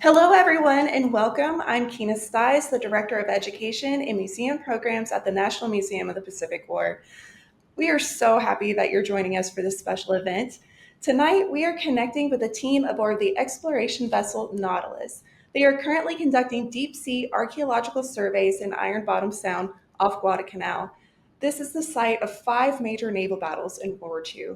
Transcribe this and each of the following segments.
Hello, everyone, and welcome. I'm Kina Stiles, the Director of Education and Museum Programs at the National Museum of the Pacific War. We are so happy that you're joining us for this special event. Tonight, we are connecting with a team aboard the exploration vessel Nautilus. They are currently conducting deep sea archaeological surveys in Iron Bottom Sound off Guadalcanal. This is the site of five major naval battles in World War II.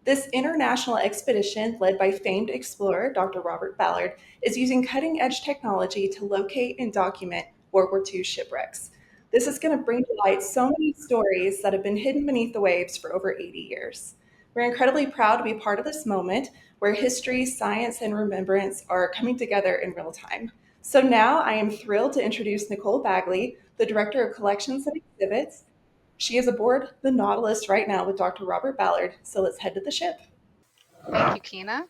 This international expedition, led by famed explorer Dr. Robert Ballard, is using cutting edge technology to locate and document World War II shipwrecks. This is going to bring to light so many stories that have been hidden beneath the waves for over 80 years. We're incredibly proud to be part of this moment where history, science, and remembrance are coming together in real time. So now I am thrilled to introduce Nicole Bagley, the Director of Collections and Exhibits. She is aboard the Nautilus right now with Dr. Robert Ballard, so let's head to the ship. Thank you, Kina.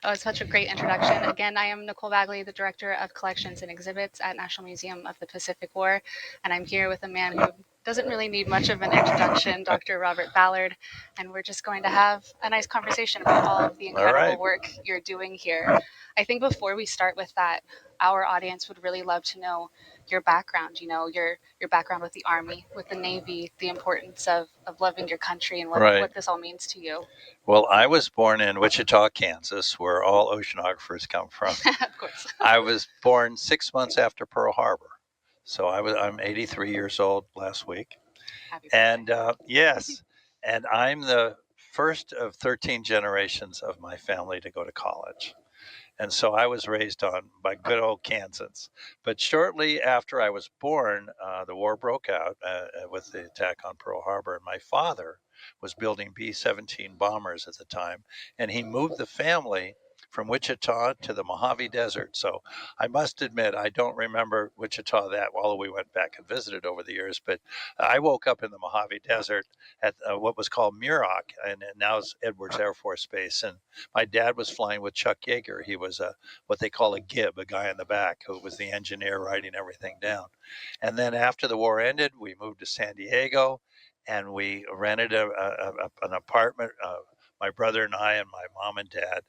That was such a great introduction. Again, I am Nicole Bagley, the Director of Collections and Exhibits at National Museum of the Pacific War, and I'm here with a man who doesn't really need much of an introduction, Dr. Robert Ballard, and we're just going to have a nice conversation about all of the incredible work you're doing here. I think before we start with that, our audience would really love to know your background, your background with the Army, with the Navy, the importance of loving your country and what this all means to you. Well, I was born in Wichita, Kansas, where all oceanographers come from. Of course. I was born 6 months after Pearl Harbor. So I'm 83 years old last week. Happy birthday. And yes, and I'm the first of 13 generations of my family to go to college. And so I was raised on by good old Kansans. But shortly after I was born, the war broke out with the attack on Pearl Harbor. And my father was building B-17 bombers at the time. And he moved the family from Wichita to the Mojave Desert. So I must admit, I don't remember Wichita that well. We went back and visited over the years. But I woke up in the Mojave Desert at what was called Muroc, and now it's Edwards Air Force Base. And my dad was flying with Chuck Yeager. He was what they call a gib, a guy in the back who was the engineer writing everything down. And then after the war ended, we moved to San Diego, and we rented an apartment. My brother and I and my mom and dad,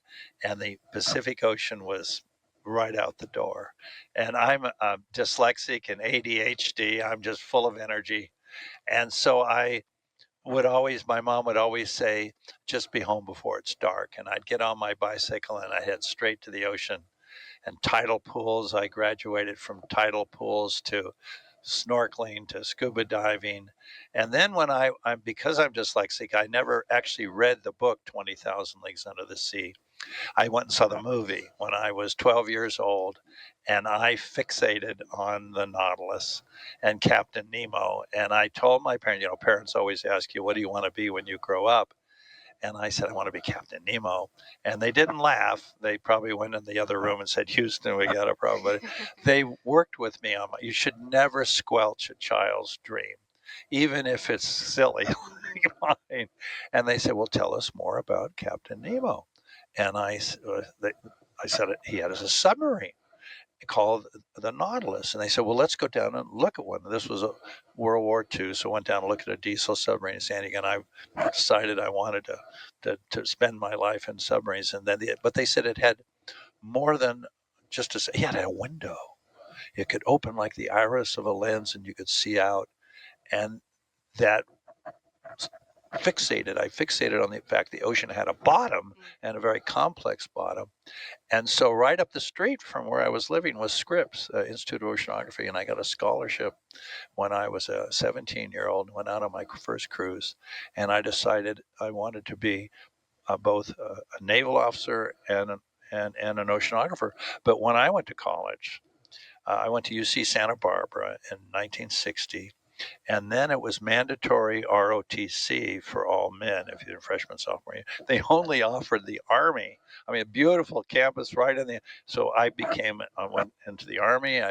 and the Pacific Ocean was right out the door. And I'm dyslexic and ADHD. I'm just full of energy. And so my mom would always say, just be home before it's dark. And I'd get on my bicycle and I'd head straight to the ocean and tidal pools. I graduated from tidal pools to snorkeling to scuba diving. And then when because I'm dyslexic, I never actually read the book 20,000 Leagues Under the Sea. I went and saw the movie when I was 12 years old, and I fixated on the Nautilus and Captain Nemo. And I told my parents, parents always ask you, what do you want to be when you grow up? And I said, I want to be Captain Nemo. And they didn't laugh. They probably went in the other room and said, Houston, we got a problem. But they worked with me on you should never squelch a child's dream, even if it's silly like mine. And they said, well, tell us more about Captain Nemo. And I said he had a submarine called the Nautilus. And they said, well, let's go down and look at one. This was a World War II. So I went down and looked at a diesel submarine in San Diego. And I decided I wanted to spend my life in submarines. And then, but they said it had more than just it had a window. It could open like the iris of a lens and you could see out. And that I fixated on the fact the ocean had a bottom and a very complex bottom. And so right up the street from where I was living was Scripps, Institute of Oceanography, and I got a scholarship when I was a 17-year-old, went out on my first cruise, and I decided I wanted to be both a naval officer and an oceanographer. But when I went to college, I went to UC Santa Barbara in 1960. And then it was mandatory ROTC for all men if you're a freshman, sophomore year. They only offered the Army. I mean, a beautiful campus right in the. So I went into the Army.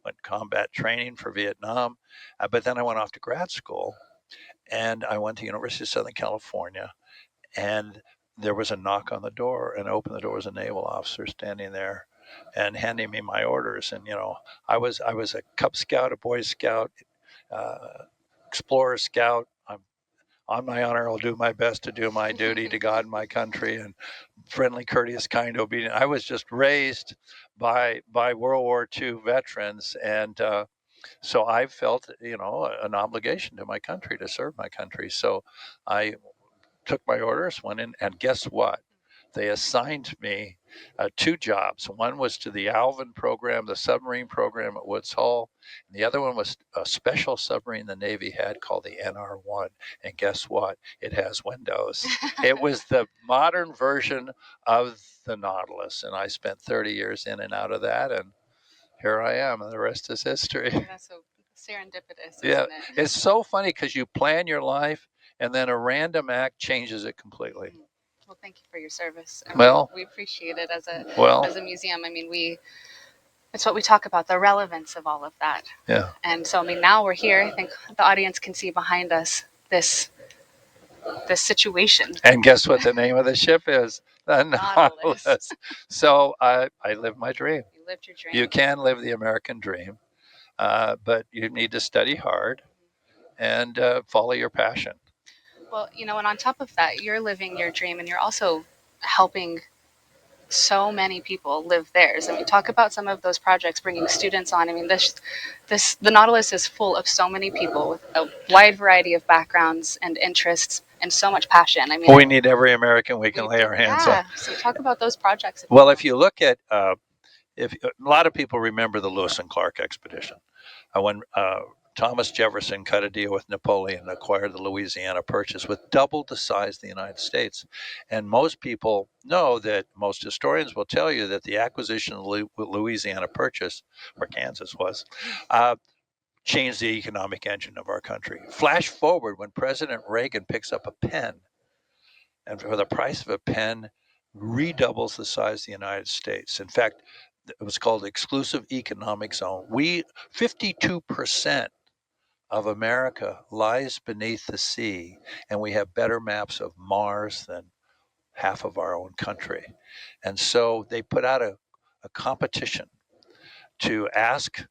Went combat training for Vietnam. But then I went off to grad school and I went to University of Southern California. And there was a knock on the door, and I opened the door was a naval officer standing there and handing me my orders. And, I was a Cub Scout, a Boy Scout, Explorer Scout. on my honor, I'll do my best to do my duty to God and my country, and friendly, courteous, kind, obedient. I was just raised by World War II veterans, and so I felt, an obligation to my country to serve my country. So I took my orders, went in, and guess what? They assigned me 2 jobs. One was to the Alvin program, the submarine program at Woods Hole. And the other one was a special submarine the Navy had called the NR-1. And guess what? It has windows. It was the modern version of the Nautilus. And I spent 30 years in and out of that. And here I am, and the rest is history. That's so serendipitous, Yeah, isn't it? it's so funny because you plan your life, and then a random act changes it completely. Well, thank you for your service. And Well, we appreciate it as a well, museum. I mean, it's what we talk about, the relevance of all of that. yeah. And so, I mean, now we're here. I think the audience can see behind us this situation. And guess what the name of the ship is? The Nautilus. Nautilus. So I live my dream. You lived your dream. You can live the American dream, but you need to study hard and follow your passion. Well, and on top of that, you're living your dream, and you're also helping so many people live theirs. I mean, talk about some of those projects, bringing students on. I mean, the Nautilus is full of so many people with a wide variety of backgrounds and interests and so much passion. I mean, we need every American we can lay our hands on. So talk about those projects. Well, if you look at, if a lot of people remember the Lewis and Clark expedition, when Thomas Jefferson cut a deal with Napoleon and acquired the Louisiana Purchase with double the size of the United States. And most people know that, most historians will tell you that the acquisition of the Louisiana Purchase, where Kansas was, changed the economic engine of our country. Flash forward when President Reagan picks up a pen, and for the price of a pen, redoubles the size of the United States. In fact, it was called exclusive economic zone. 52% of America lies beneath the sea, and we have better maps of Mars than half of our own country. And so they put out a competition to ask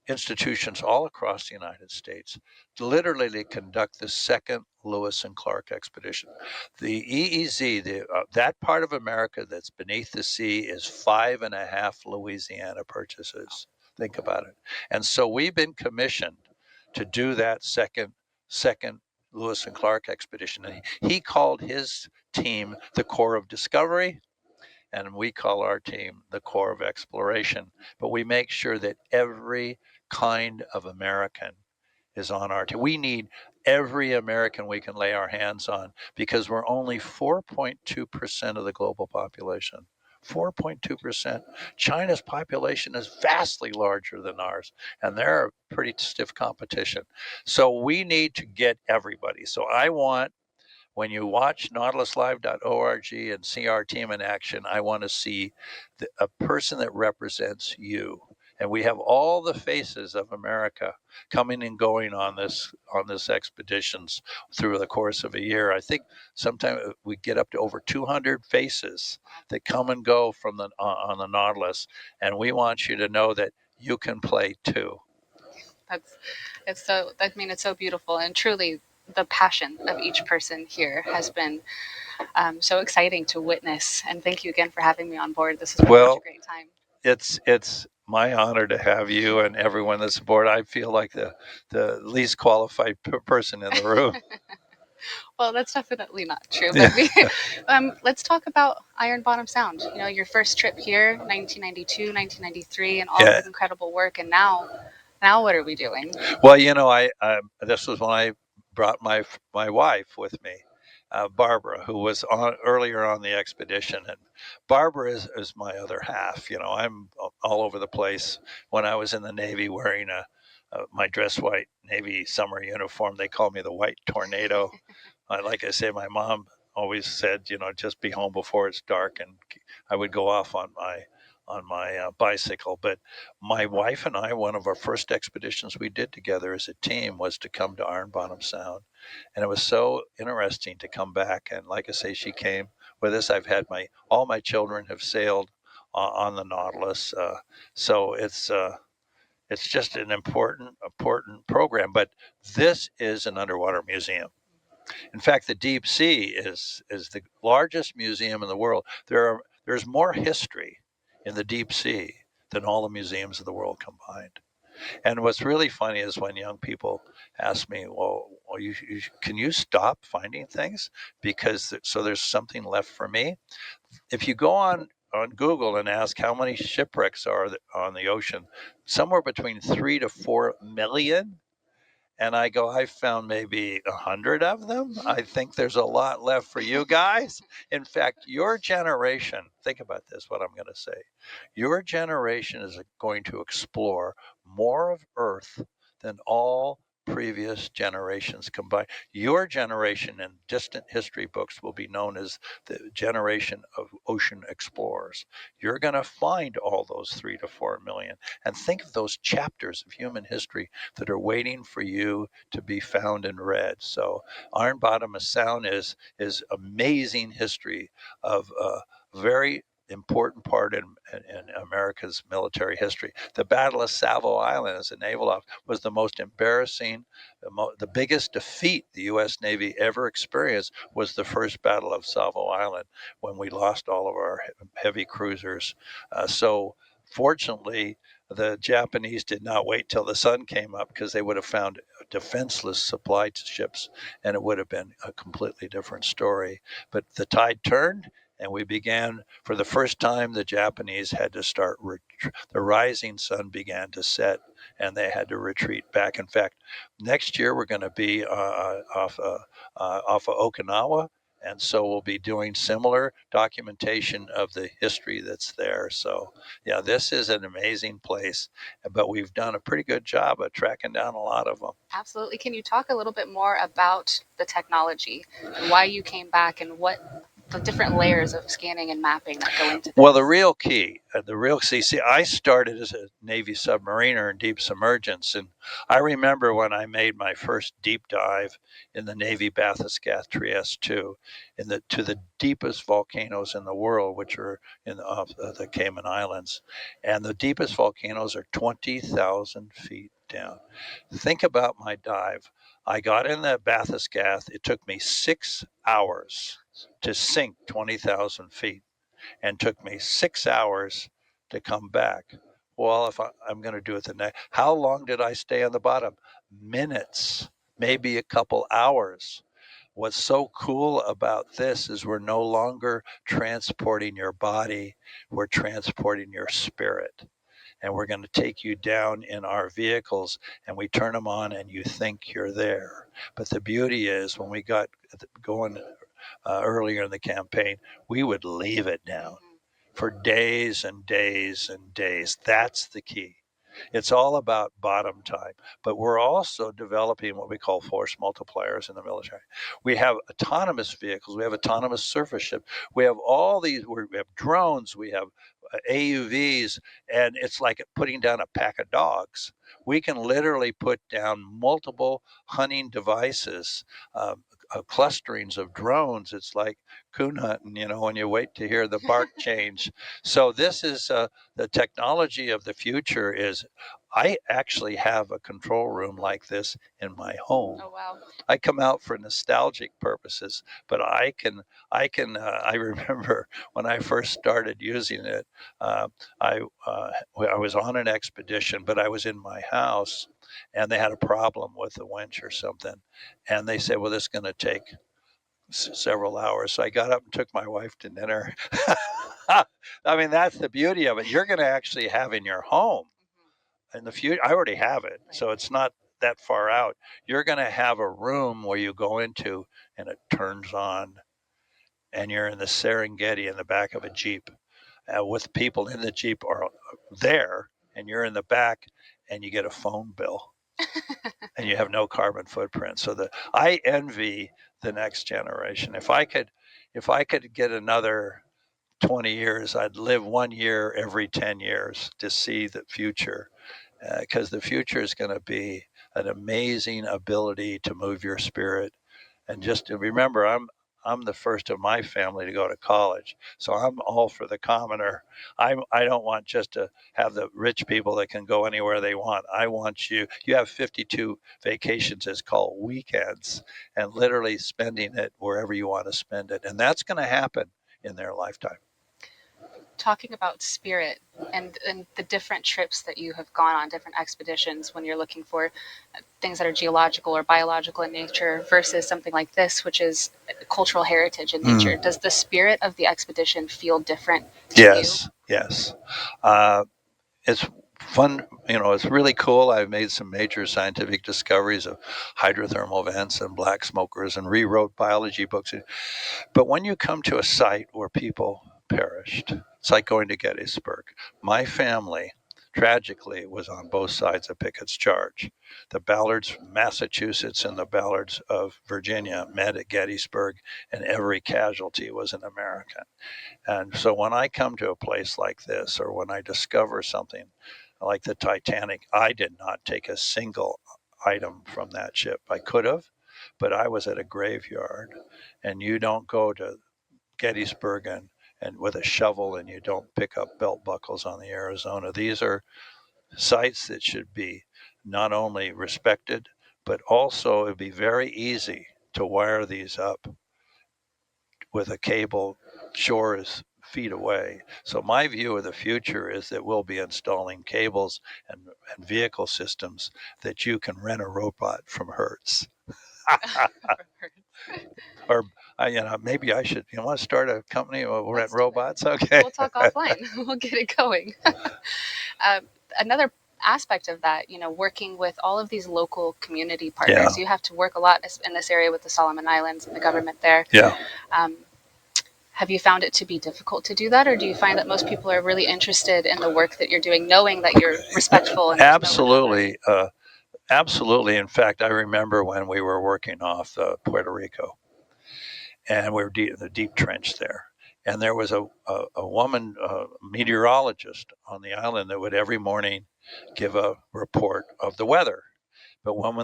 institutions all across the United States to literally conduct the second Lewis and Clark expedition. The EEZ, that part of America that's beneath the sea, is 5.5 Louisiana Purchases. Think about it. And so we've been commissioned to do that second Lewis and Clark expedition. And he called his team the Corps of Discovery, and we call our team the Corps of Exploration. But we make sure that every kind of American is on our team. We need every American we can lay our hands on, because we're only 4.2% of the global population. 4.2%. China's population is vastly larger than ours, and they're a pretty stiff competition. So we need to get everybody. So I want, when you watch nautiluslive.org and see our team in action, I want to see a person that represents you. And we have all the faces of America coming and going on this expeditions through the course of a year. I think sometimes we get up to over 200 faces that come and go from on the Nautilus, and we want you to know that you can play too. It's so beautiful, and truly the passion of each person here has been so exciting to witness. And thank you again for having me on board. This has been such a great time. It's my honor to have you and everyone that's aboard. I feel like the least qualified person in the room. Well, that's definitely not true. But let's talk about Iron Bottom Sound. Your first trip here, 1992, 1993, and all of the incredible work. And now what are we doing? Well, I this was when I brought my wife with me, Barbara, who was earlier on the expedition. And Barbara is my other half. I'm all over the place. When I was in the Navy wearing my dress white Navy summer uniform, they called me the White Tornado. Like I say, my mom always said, just be home before it's dark, and I would go off on my bicycle. But my wife and I, one of our first expeditions we did together as a team was to come to Iron Bottom Sound. And it was so interesting to come back. And like I say, she came with us. I've had all my children have sailed on the Nautilus. So it's just an important program. But this is an underwater museum. In fact, the deep sea is the largest museum in the world. There's more history in the deep sea than all the museums of the world combined. And what's really funny is when young people ask me, "Well, can you stop finding things because so there's something left for me?" If you go on Google and ask how many shipwrecks are on the ocean, somewhere between 3 to 4 million. And I go, I found maybe 100 of them. I think there's a lot left for you guys. In fact, your generation, think about this, what I'm going to say. Your generation is going to explore more of Earth than all previous generations combined. Your generation in distant history books will be known as the generation of ocean explorers. You're going to find all those 3 to 4 million. And think of those chapters of human history that are waiting for you to be found and read. So Iron Bottom Sound is amazing history of a very important part in America's military history. The Battle of Savo Island as a naval officer was the most embarrassing, the biggest defeat the U.S. Navy ever experienced was the first Battle of Savo Island when we lost all of our heavy cruisers. So fortunately, the Japanese did not wait till the sun came up because they would have found defenseless supply ships and it would have been a completely different story. But the tide turned and we began, for the first time, the Japanese had to start, the rising sun began to set and they had to retreat back. In fact, next year we're going to be off of Okinawa. And so we'll be doing similar documentation of the history that's there. So, yeah, this is an amazing place, but we've done a pretty good job of tracking down a lot of them. Absolutely. Can you talk a little bit more about the technology and why you came back and what the different layers of scanning and mapping that go into this? Well, the real key, see, I started as a Navy submariner in deep submergence, and I remember when I made my first deep dive in the Navy bathyscaphe Trieste 2 to the deepest volcanoes in the world, which are in the Cayman Islands, and the deepest volcanoes are 20,000 feet down. Think about my dive. I got in the bathyscaphe. It took me 6 hours to sink 20,000 feet and took me 6 hours to come back. Well, if I'm going to do it the next, how long did I stay on the bottom? Minutes, maybe a couple hours. What's so cool about this is we're no longer transporting your body, we're transporting your spirit. And we're going to take you down in our vehicles and we turn them on and you think you're there. But the beauty is when we got going earlier in the campaign, we would leave it down for days and days and days. That's the key. It's all about bottom time, but we're also developing what we call force multipliers in the military. We have autonomous vehicles, we have autonomous surface ships, we have all these, we have drones, we have AUVs, and it's like putting down a pack of dogs. We can literally put down multiple hunting devices, clusterings of drones. It's like coon hunting, when you wait to hear the bark change. So this is the technology of the future. Is I actually have a control room like this in my home. Oh, wow. I come out for nostalgic purposes, but I remember when I first started using it, I was on an expedition, but I was in my house and they had a problem with the winch or something. And they said, well, this is going to take several hours. So I got up and took my wife to dinner. I mean, that's the beauty of it. You're going to actually have in your home in the future. I already have it, so it's not that far out. You're going to have a room where you go into and it turns on, and you're in the Serengeti in the back of a Jeep with people in the Jeep are there, and you're in the back, and you get a phone bill. And you have no carbon footprint. So I envy the next generation. If I could get another 20 years, I'd live 1 year every 10 years to see the future, because the future is going to be an amazing ability to move your spirit. And just to remember, I'm the first of my family to go to college, so I'm all for the commoner. I don't want just to have the rich people that can go anywhere they want. I want you have 52 vacations is called weekends, and literally spending it wherever you want to spend it, and that's going to happen in their lifetime. Talking about spirit and the different trips that you have gone on, different expeditions, when you're looking for things that are geological or biological in nature versus something like this, which is cultural heritage in nature. Does the spirit of the expedition feel different to Yes, you? yes. It's fun, it's really cool. I've made some major scientific discoveries of hydrothermal vents and black smokers and rewrote biology books. But when you come to a site where people perished, it's like going to Gettysburg. My family, tragically, was on both sides of Pickett's charge. The Ballards from Massachusetts and the Ballards of Virginia met at Gettysburg, and every casualty was an American. And so when I come to a place like this, or when I discover something like the Titanic, I did not take a single item from that ship. I could have, but I was at a graveyard, and you don't go to Gettysburg and with a shovel, and you don't pick up belt buckles on the Arizona. These are sites that should be not only respected, but also it'd be very easy to wire these up with a cable. Shore is feet away. So my view of the future is that we'll be installing cables and vehicle systems that you can rent a robot from Hertz. Or maybe I should. You want to start a company? We'll rent robots. Okay. We'll talk offline. We'll get it going. Another aspect of that, working with all of these local community partners, you have to work a lot in this area with the Solomon Islands and the government there. Yeah. Have you found it to be difficult to do that, or do you find that most people are really interested in the work that you're doing, knowing that you're respectful? And absolutely, absolutely. In fact, I remember when we were working off Puerto Rico, and we were in the deep trench there. And there was a woman meteorologist on the island that would every morning give a report of the weather. But when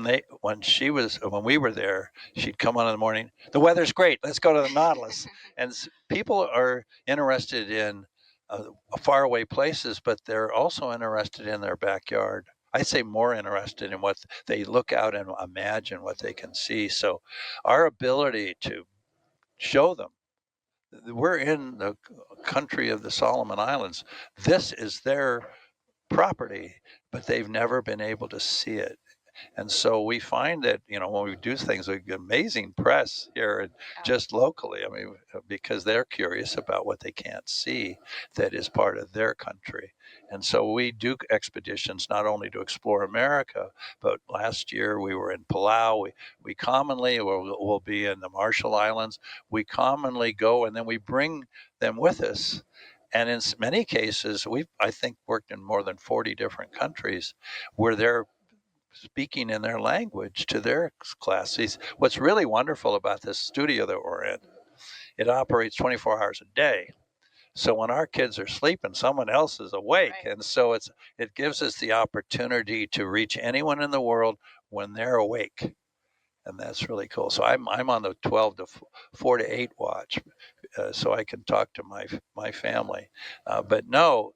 we were there, she'd come on in the morning. The weather's great. Let's go to the Nautilus. And people are interested in faraway places, but they're also interested in their backyard. I'd say more interested in what they look out and imagine what they can see. So our ability to show them, we're in the country of the Solomon Islands. This is their property, but they've never been able to see it. And so we find that, when we do things, we get amazing press here and just locally. I mean, because they're curious about what they can't see that is part of their country. And so we do expeditions not only to explore America, but last year we were in Palau. We commonly, we'll be in the Marshall Islands. We commonly go and then we bring them with us. And in many cases, we've, I think, worked in more than 40 different countries where they're speaking in their language to their classes. What's really wonderful about this studio that we're in, it operates 24 hours a day. So when our kids are sleeping, someone else is awake. Right. And so it gives us the opportunity to reach anyone in the world when they're awake. And that's really cool. So I'm on the 4 to 8 watch, so I can talk to my family. But no,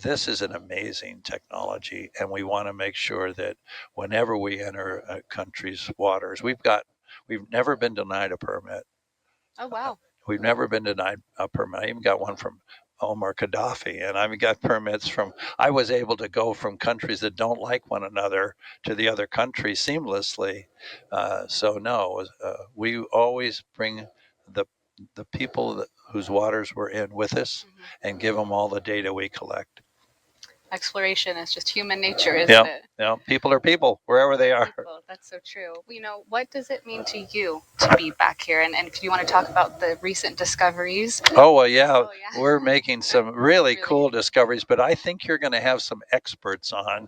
this is an amazing technology, and we want to make sure that whenever we enter a country's waters, we've never been denied a permit. Oh wow! We've never been denied a permit. I even got one from Omar Gaddafi, and I've got permits from. I was able to go from countries that don't like one another to the other country seamlessly. So no, we always bring the people whose waters we're in with us, and give them all the data we collect. Exploration is just human nature, isn't it? Yeah, people are people wherever they are. People. That's so true. What does it mean to you to be back here? And if you want to talk about the recent discoveries. Oh, well, yeah. We're making some really cool discoveries, but I think you're going to have some experts on.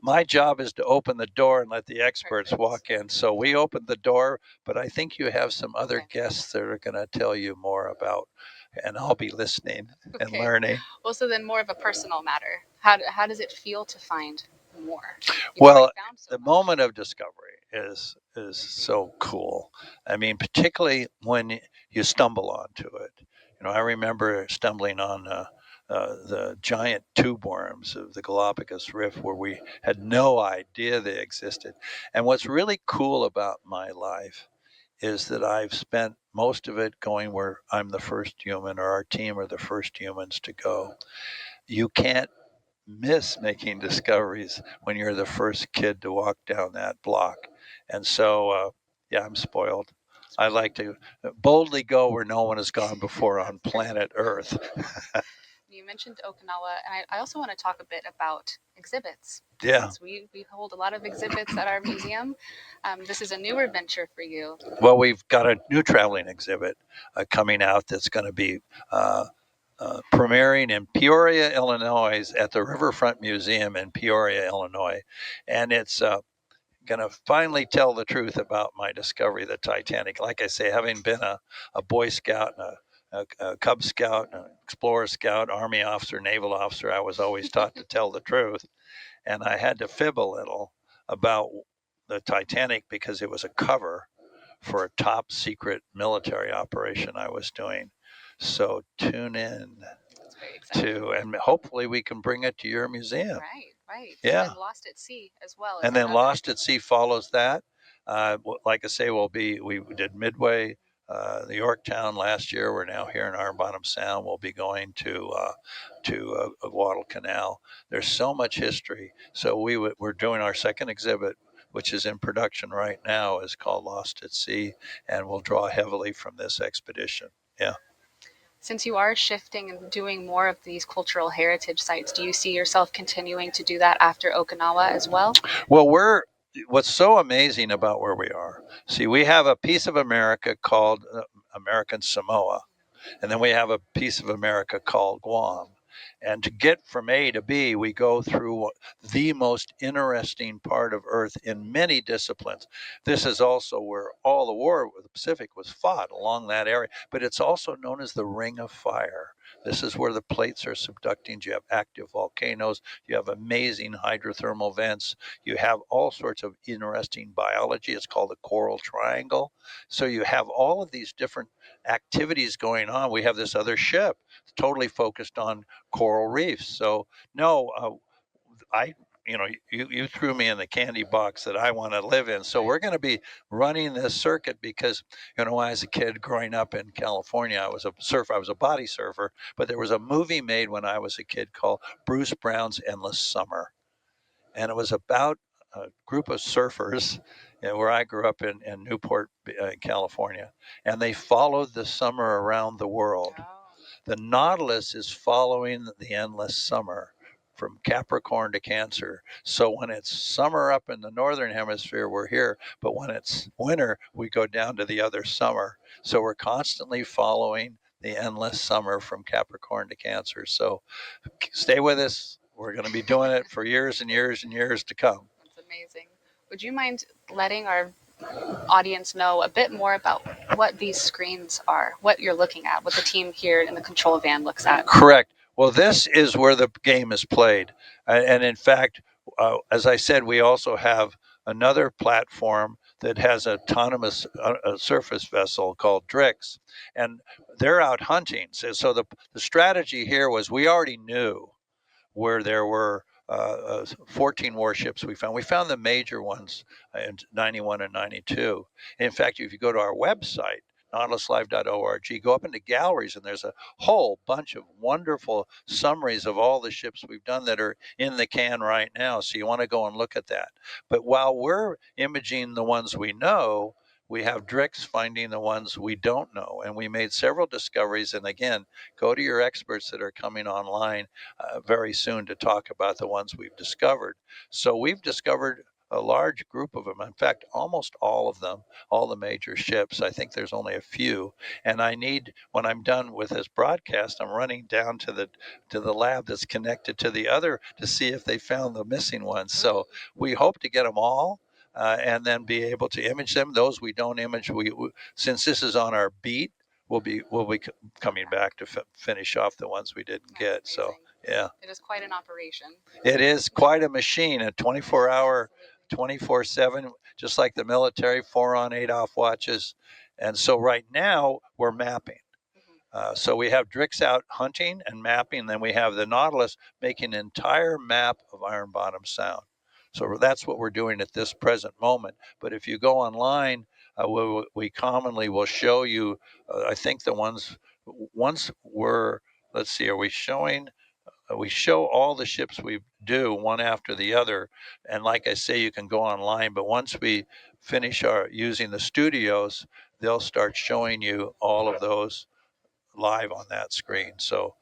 My job is to open the door and let the experts walk in. So we opened the door, but I think you have some other guests that are going to tell you more about, and I'll be listening and learning. Well, so then more of a personal matter. How does it feel to find more? Well, the moment of discovery is so cool. I mean, particularly when you stumble onto it. You know, I remember stumbling on the giant tube worms of the Galapagos Rift, where we had no idea they existed. And what's really cool about my life is that I've spent most of it going where I'm the first human, or our team are the first humans to go. You can't miss making discoveries when you're the first kid to walk down that block. And so, yeah, I'm spoiled. I like to boldly go where no one has gone before on planet Earth. You mentioned Okinawa, and I also want to talk a bit about exhibits. Yeah. Since we hold a lot of exhibits at our museum. This is a newer venture for you. Well, we've got a new traveling exhibit coming out that's going to be premiering in Peoria, Illinois, at the Riverfront Museum in Peoria, Illinois. And it's going to finally tell the truth about my discovery of the Titanic. Like I say, having been a Boy Scout and a Cub Scout, an Explorer Scout, Army officer, Naval officer, I was always taught to tell the truth. And I had to fib a little about the Titanic because it was a cover for a top secret military operation I was doing. So tune in to, and hopefully we can bring it to your museum. Right. Yeah. And then Lost at Sea as well. And then Lost at Sea follows that. Like I say, we did Midway, Yorktown last year. We're now here in Iron Bottom Sound. We'll be going to Guadalcanal. There's so much history. So we're doing our second exhibit, which is in production right now, is called Lost at Sea, and we'll draw heavily from this expedition. Yeah. Since you are shifting and doing more of these cultural heritage sites, do you see yourself continuing to do that after Okinawa as well? Well, what's so amazing about where we are, see, we have a piece of America called American Samoa, and then we have a piece of America called Guam. And to get from A to B, we go through the most interesting part of Earth in many disciplines. This is also where all the war with the Pacific was fought, along that area, but it's also known as the Ring of Fire. This is where the plates are subducting. You have active volcanoes. You have amazing hydrothermal vents. You have all sorts of interesting biology. It's called the Coral Triangle. So you have all of these different activities going on. We have this other ship totally focused on coral reefs. So no, you threw me in the candy box that I want to live in. So we're going to be running this circuit because, when I was a kid growing up in California, I was a surfer. I was a body surfer, but there was a movie made when I was a kid called Bruce Brown's Endless Summer. And it was about a group of surfers, where I grew up in Newport, California, and they followed the summer around the world. The Nautilus is following the endless summer from Capricorn to Cancer. So when it's summer up in the northern hemisphere, we're here, but when it's winter, we go down to the other summer. So we're constantly following the endless summer from Capricorn to Cancer. So stay with us. We're going to be doing it for years and years and years to come. That's amazing. Would you mind letting our audience know a bit more about what these screens are, what you're looking at, what the team here in the control van looks at? Correct. Well, this is where the game is played. And in fact, as I said, we also have another platform that has an autonomous surface vessel called Drix, and they're out hunting. So the strategy here was, we already knew where there were 14 warships we found. We found the major ones in 91 and 92. In fact, if you go to our website, nautiluslive.org, go up into galleries, and there's a whole bunch of wonderful summaries of all the ships we've done that are in the can right now. So you want to go and look at that. But while we're imaging the ones we know, we have Drix finding the ones we don't know. And we made several discoveries. And again, go to your experts that are coming online very soon to talk about the ones we've discovered. So we've discovered a large group of them. In fact, almost all of them, all the major ships. I think there's only a few. And when I'm done with this broadcast, I'm running down to the lab that's connected to the other to see if they found the missing ones. So we hope to get them all. And then be able to image them. Those we don't image, since this is on our beat, we'll be coming back to finish off the ones we didn't get. So yeah, it is quite an operation. It is quite a machine, a 24-hour 24/7, just like the military, 4 on, 8 off watches. And so right now we're mapping. So we have Drix out hunting and mapping. Then we have the Nautilus making an entire map of Iron Bottom Sound. So that's what we're doing at this present moment. But if you go online, we commonly will show you, I think the ones were, let's see, are we showing? We show all the ships we do one after the other. And like I say, you can go online, but once we finish our using the studios, they'll start showing you all of those live on that screen. So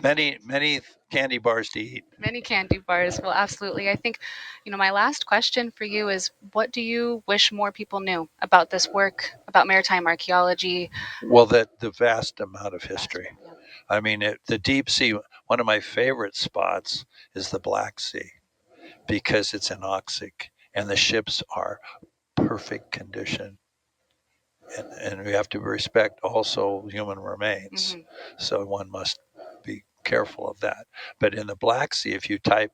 many candy bars to eat. Many candy bars. Well, absolutely. I think, my last question for you is, what do you wish more people knew about this work, about maritime archaeology? Well, that the vast amount of history. I mean, the deep sea, one of my favorite spots is the Black Sea because it's anoxic and the ships are perfect condition. And we have to respect also human remains. Mhm. So one must be careful of that. But in the Black Sea, if you type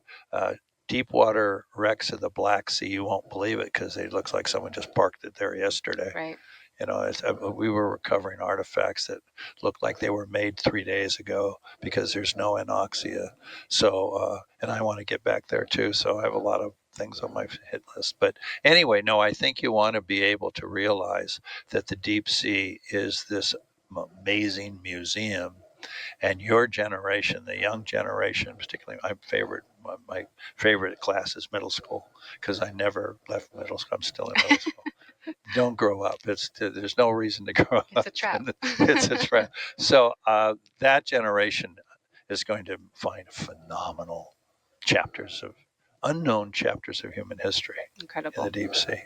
deep water wrecks of the Black Sea, you won't believe it because it looks like someone just parked it there yesterday. Right. We were recovering artifacts that looked like they were made 3 days ago because there's no anoxia. So, and I want to get back there too. So I have a lot of things on my hit list. But anyway, no, I think you want to be able to realize that the deep sea is this amazing museum. And your generation, the young generation, particularly my favorite class is middle school because I never left middle school. I'm still in middle school. Don't grow up. There's no reason to grow up. It's a trap. It's a trap. So that generation is going to find phenomenal unknown chapters of human history Incredible. in the deep sea.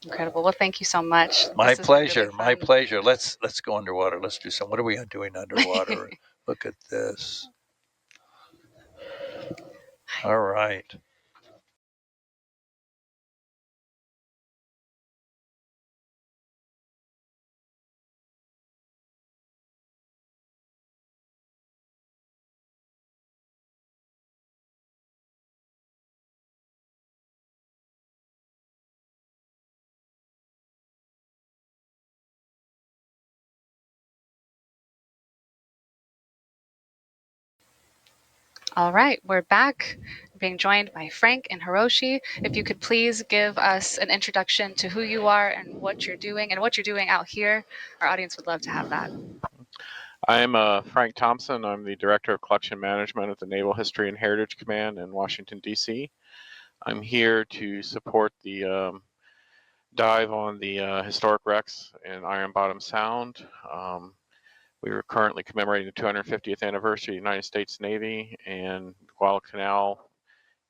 Incredible. Well, thank you so much. My pleasure. Really my pleasure. Let's go underwater. Let's do some. What are we doing underwater? Look at this. All right. All right, we're back, being joined by Frank and Hiroshi. If you could please give us an introduction to who you are and what you're doing out here, our audience would love to have that. I'm Frank Thompson. I'm the Director of Collection Management at the Naval History and Heritage Command in Washington, D.C. I'm here to support the dive on the historic wrecks in Iron Bottom Sound. We are currently commemorating the 250th anniversary of the United States Navy, and Guadalcanal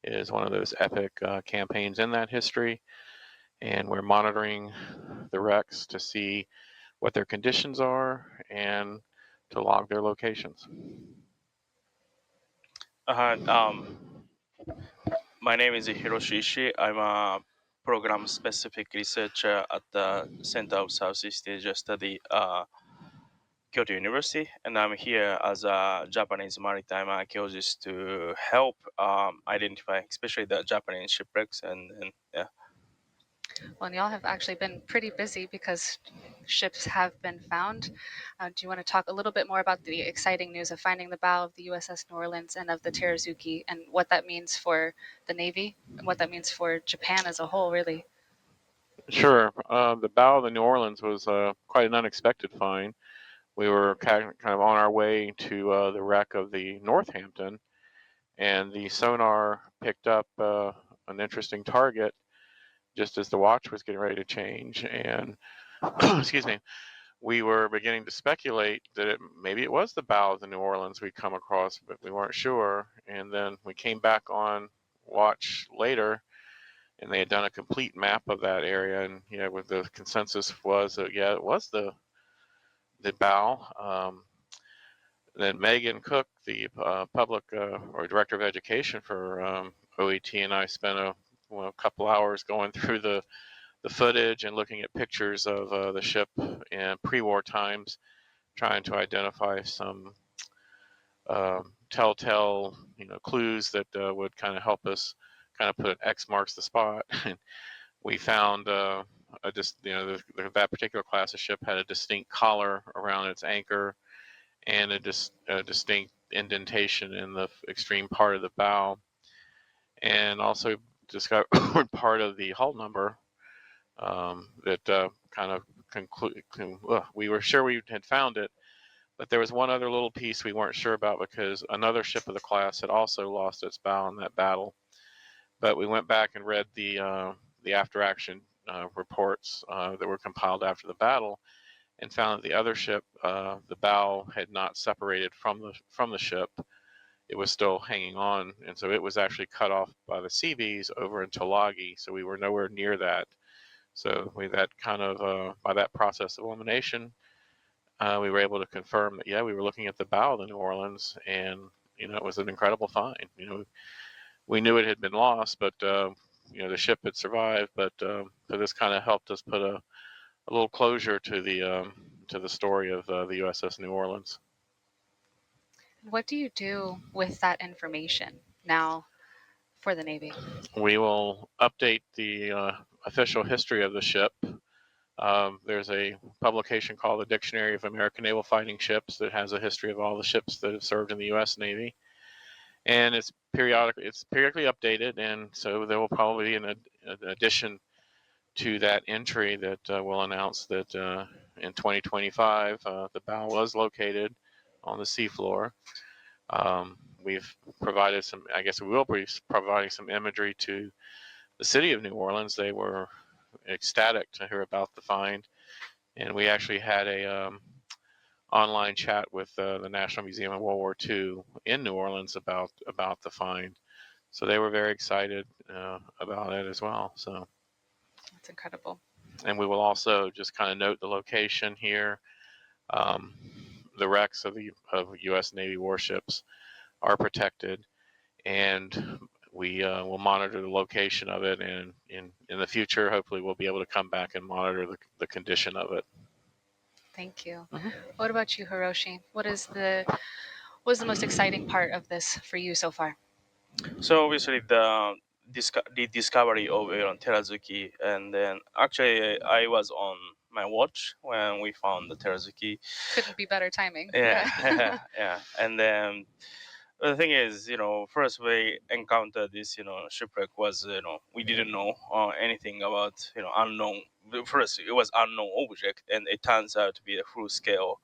is one of those epic campaigns in that history. And we're monitoring the wrecks to see what their conditions are and to log their locations. My name is Hiroshi. I'm a program-specific researcher at the Center of Southeast Asia Study, Kyoto University, and I'm here as a Japanese maritime archaeologist to help identify, especially the Japanese shipwrecks, and yeah. Well, and y'all have actually been pretty busy because ships have been found. Do you want to talk a little bit more about the exciting news of finding the bow of the USS New Orleans and of the Terazuki, and what that means for the Navy and what that means for Japan as a whole, really? Sure. The bow of the New Orleans was quite an unexpected find. We were kind of on our way to the wreck of the Northampton, and the sonar picked up an interesting target just as the watch was getting ready to change. And excuse me, we were beginning to speculate that maybe it was the bow of the New Orleans we'd come across, but we weren't sure. And then we came back on watch later, and they had done a complete map of that area. And with the consensus was that it was the bow. Then Megan Cook, the public or director of education for OET, and I spent a couple hours going through the footage and looking at pictures of the ship in pre-war times, trying to identify some telltale clues that would kind of help us kind of put an X marks the spot. And we found that particular class of ship had a distinct collar around its anchor and a distinct indentation in the extreme part of the bow, and also discovered part of the hull number that kind of we were sure we had found it, but there was one other little piece we weren't sure about because another ship of the class had also lost its bow in that battle. But we went back and read the after action reports that were compiled after the battle, and found that the other ship, the bow had not separated from the ship. It was still hanging on, and so it was actually cut off by the Seabees over in Tulagi. So we were nowhere near that. So by that process of elimination, we were able to confirm that we were looking at the bow of the New Orleans, and it was an incredible find. We knew it had been lost, but the ship had survived. But so this kind of helped us put a little closure to the story of the USS New Orleans. What do you do with that information now for the Navy? We will update the official history of the ship. There's a publication called the Dictionary of American Naval Fighting Ships that has a history of all the ships that have served in the U.S. Navy, and it's periodically updated. And so there will probably be an addition to that entry that will announce that in 2025 the bow was located on the seafloor. We've provided some, I guess we will be providing some imagery to the city of New Orleans. They were ecstatic to hear about the find, and we actually had a online chat with the National Museum of World War II in New Orleans about the find. So they were very excited about it as well. So that's incredible. And we will also just kind of note the location here. The wrecks of U.S. Navy warships are protected, and we will monitor the location of it, and in the future, hopefully we'll be able to come back and monitor the condition of it. Thank you. What about you, Hiroshi? What was the most exciting part of this for you so far? So obviously the discovery of Terazuki, and then actually I was on my watch when we found the Terazuki. Couldn't be better timing. Yeah, yeah. And then the thing is, first we encountered this, shipwreck was, we didn't know anything about, unknown. First, it was unknown object, and it turns out to be a full-scale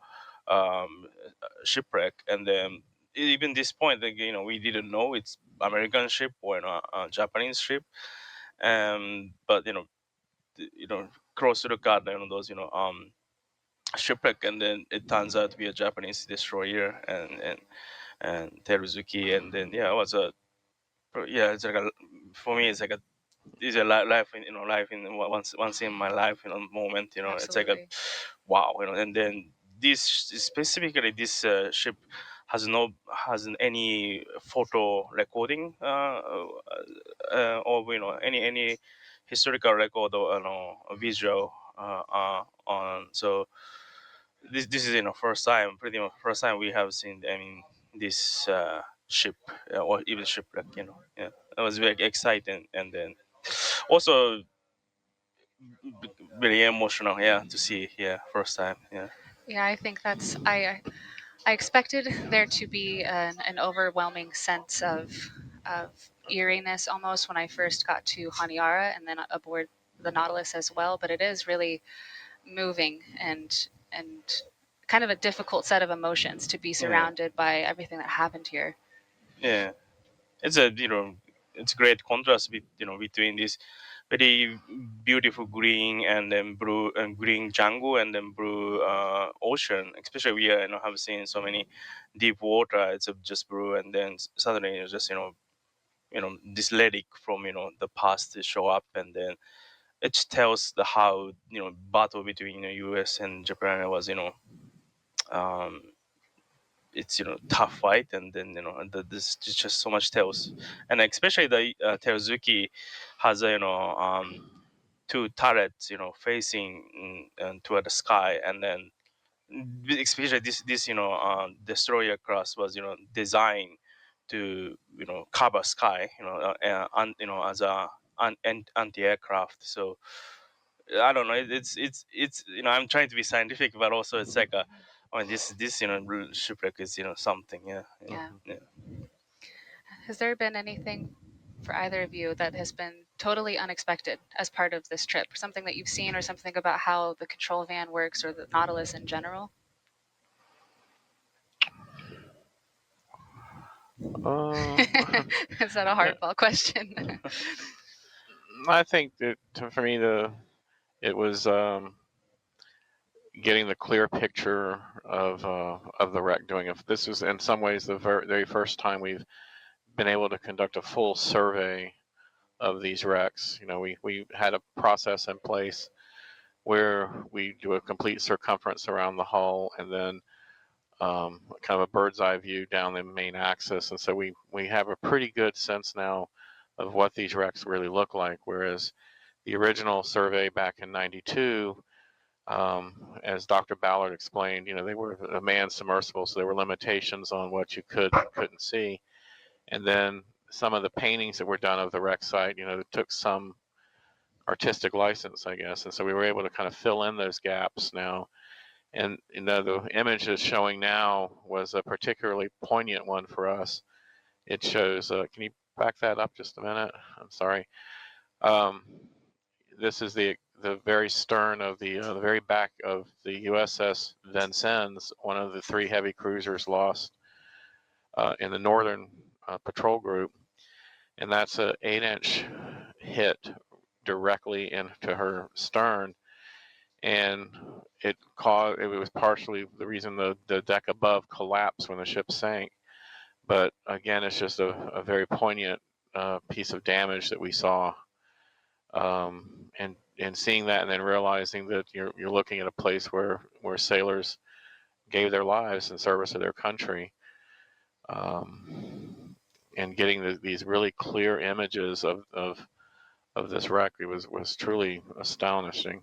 shipwreck. And then even this point, we didn't know it's American ship or a Japanese ship. But close to look at those shipwreck, and then it turns out to be a Japanese destroyer and Teruzuki, and then it was it's like for me it's like a life in once in my life moment. Absolutely. It's like a wow, and then specifically this ship hasn't any photo recording or any historical record or visual on. So this is first time we have seen this ship or even shipwreck. It was very exciting, and then also very emotional to see first time. I think that's I expected there to be an overwhelming sense of eeriness almost when I first got to Honiara and then aboard the Nautilus as well, but it is really moving and kind of a difficult set of emotions to be surrounded by everything that happened here. Yeah, it's a it's great contrast between this very beautiful green and then blue and green jungle and then blue ocean. Especially we have seen so many deep water. It's just blue, and then suddenly it's just this relic from the past to show up, and then it tells the how battle between U.S. and Japan was it's tough fight, and then this just so much tells, and especially the Teruzuki has two turrets facing toward the sky, and then especially this destroyer class was designed to cover sky, as a anti-aircraft. So I don't know. It's I'm trying to be scientific, but also it's like this shipwreck is something. Yeah. Has there been anything for either of you that has been totally unexpected as part of this trip? Something that you've seen, or something about how the control van works, or the Nautilus in general? Is that a hardball question? I think that for me, it was getting the clear picture of the wreck. This is in some ways the very first time we've been able to conduct a full survey of these wrecks. We had a process in place where we do a complete circumference around the hull, and then kind of a bird's eye view down the main axis. And so we have a pretty good sense now of what these wrecks really look like. Whereas the original survey back in '92, as Dr. Ballard explained, they were a manned submersible, so there were limitations on what you could and couldn't see. And then some of the paintings that were done of the wreck site, took some artistic license, I guess. And so we were able to kind of fill in those gaps now. And the image that's showing now was a particularly poignant one for us. It shows, can you back that up just a minute? I'm sorry. This is the very stern of the very back of the USS Vincennes, one of the 3 heavy cruisers lost in the Northern Patrol Group. And that's an 8-inch hit directly into her stern. And it was partially the reason the deck above collapsed when the ship sank. But again, it's just a very poignant piece of damage that we saw. And seeing that, and then realizing that you're looking at a place where sailors gave their lives in service of their country, and getting these really clear images of this wreck, it was truly astonishing.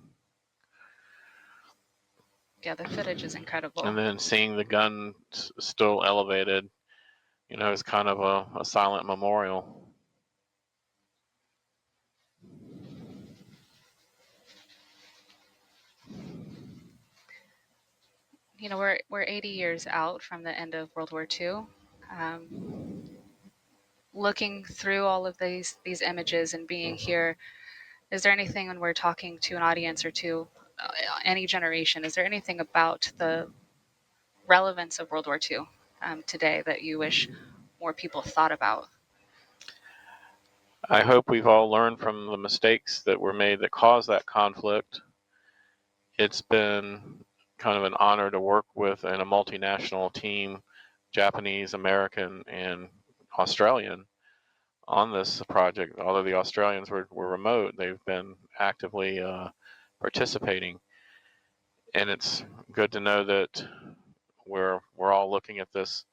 Yeah, the footage is incredible. And then seeing the gun still elevated, is kind of a silent memorial. We're 80 years out from the end of World War II. Looking through all of these images and being here, is there anything, when we're talking to an audience or to any generation, is there anything about the relevance of World War II today that you wish more people thought about? I hope we've all learned from the mistakes that were made that caused that conflict. It's been kind of an honor to work with in a multinational team, Japanese, American, and Australian, on this project. Although the Australians were remote, they've been actively participating. And it's good to know that we're all looking at this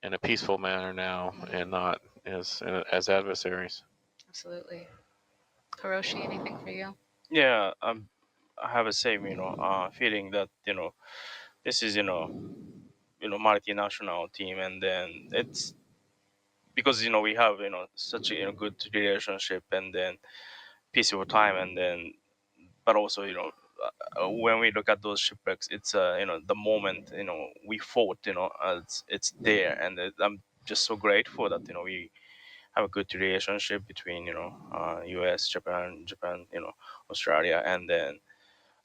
in a peaceful manner now, and not as adversaries. Absolutely. Hiroshi, anything for you? Yeah, I have the same feeling that this is multinational team, and then it's because we have such a good relationship, and then peaceful time, and then but also when we look at those shipwrecks, it's the moment we fought, it's there, and I'm just so grateful that we have a good relationship between US, Japan, Australia. And then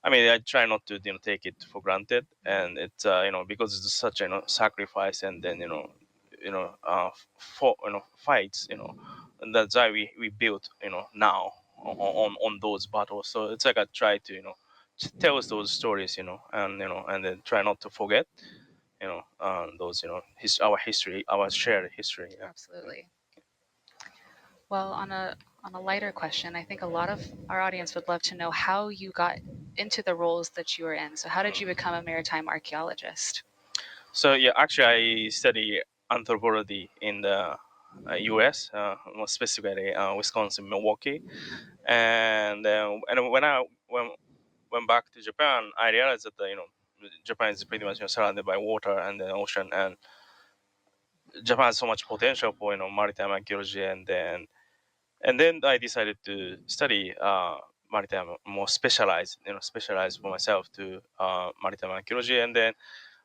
I try not to take it for granted, and it's because it's such a sacrifice, and then for fights, and that's why we built now on those battles. So it's like I try to tell us those stories, and then try not to forget those our history, our shared history. Yeah. Absolutely. Well, on a lighter question, I think a lot of our audience would love to know how you got into the roles that you were in. So how did you become a maritime archaeologist? So yeah, actually I study anthropology in the U.S., more specifically Wisconsin, Milwaukee, and when I went back to Japan, I realized that Japan is pretty much surrounded by water and the ocean, and Japan has so much potential for maritime archaeology, and then I decided to study maritime, more specialize for myself to maritime archaeology, and then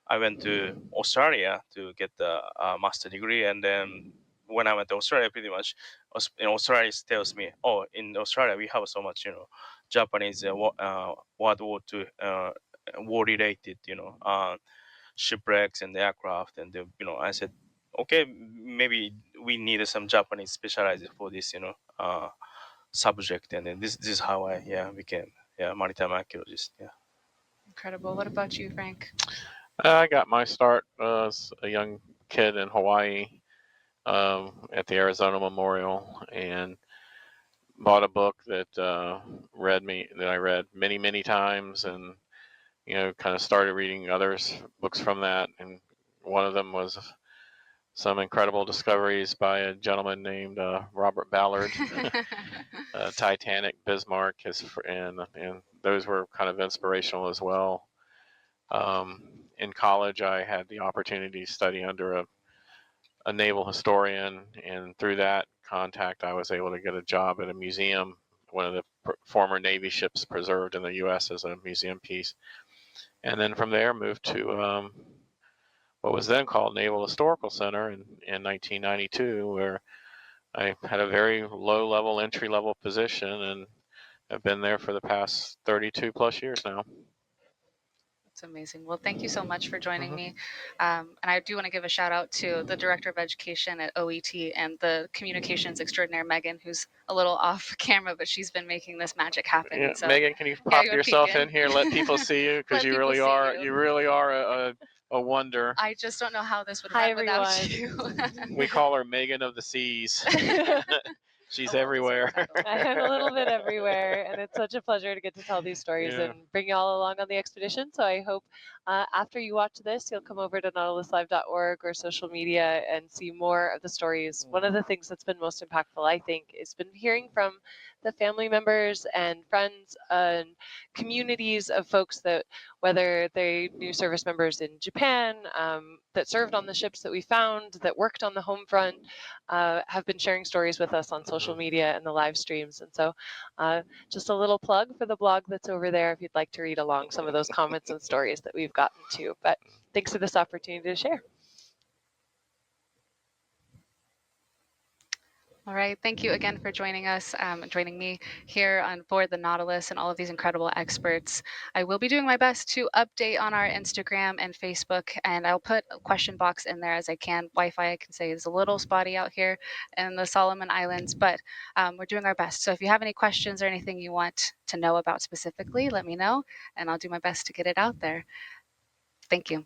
I went to Australia to get the master degree, and then when I went to Australia, pretty much, Australia tells me, oh, in Australia we have so much, Japanese World War II war related, shipwrecks and aircraft, and I said, okay, maybe we need some Japanese specialized for this, subject, and then this is how I became maritime archaeologist. Yeah. Incredible. What about you, Frank? I got my start as a young kid in Hawaii at the Arizona Memorial, and bought a book that I read many times, and kind of started reading others books from that, and one of them was some incredible discoveries by a gentleman named Robert Ballard. Titanic, Bismarck, and those were kind of inspirational as well. In college, I had the opportunity to study under a naval historian, and through that contact, I was able to get a job at a museum, one of the former Navy ships preserved in the U.S. as a museum piece. And then from there, moved to what was then called Naval Historical Center in 1992, where I had a very low-level, entry-level position, and have been there for the past 32 plus years now. That's amazing. Well, thank you so much for joining me. And I do want to give a shout out to the Director of Education at OET and the Communications Extraordinaire, Megan, who's a little off camera, but she's been making this magic happen. Yeah, So, Megan, can you pop you yourself peek in here? Let people see you, because you really are a wonder. I just don't know how this would Hi, run without everyone. you. We call her Megan of the Seas. She's A everywhere. well-deserved title. I'm a little bit everywhere, and it's such a pleasure to get to tell these stories and bring you all along on the expedition. So I hope after you watch this, you'll come over to nautiluslive.org or social media and see more of the stories. One of the things that's been most impactful, I think, is been hearing from the family members and friends and communities of folks that, whether they knew service members in Japan, that served on the ships that we found, that worked on the home front, have been sharing stories with us on social media and the live streams. And so just a little plug for the blog that's over there if you'd like to read along some of those comments and stories that we've gotten to. But thanks for this opportunity to share. All right. Thank you again for joining us, joining me here on board the Nautilus and all of these incredible experts. I will be doing my best to update on our Instagram and Facebook, and I'll put a question box in there as I can. Wi-Fi, I can say, is a little spotty out here in the Solomon Islands, but we're doing our best. So if you have any questions or anything you want to know about specifically, let me know, and I'll do my best to get it out there. Thank you.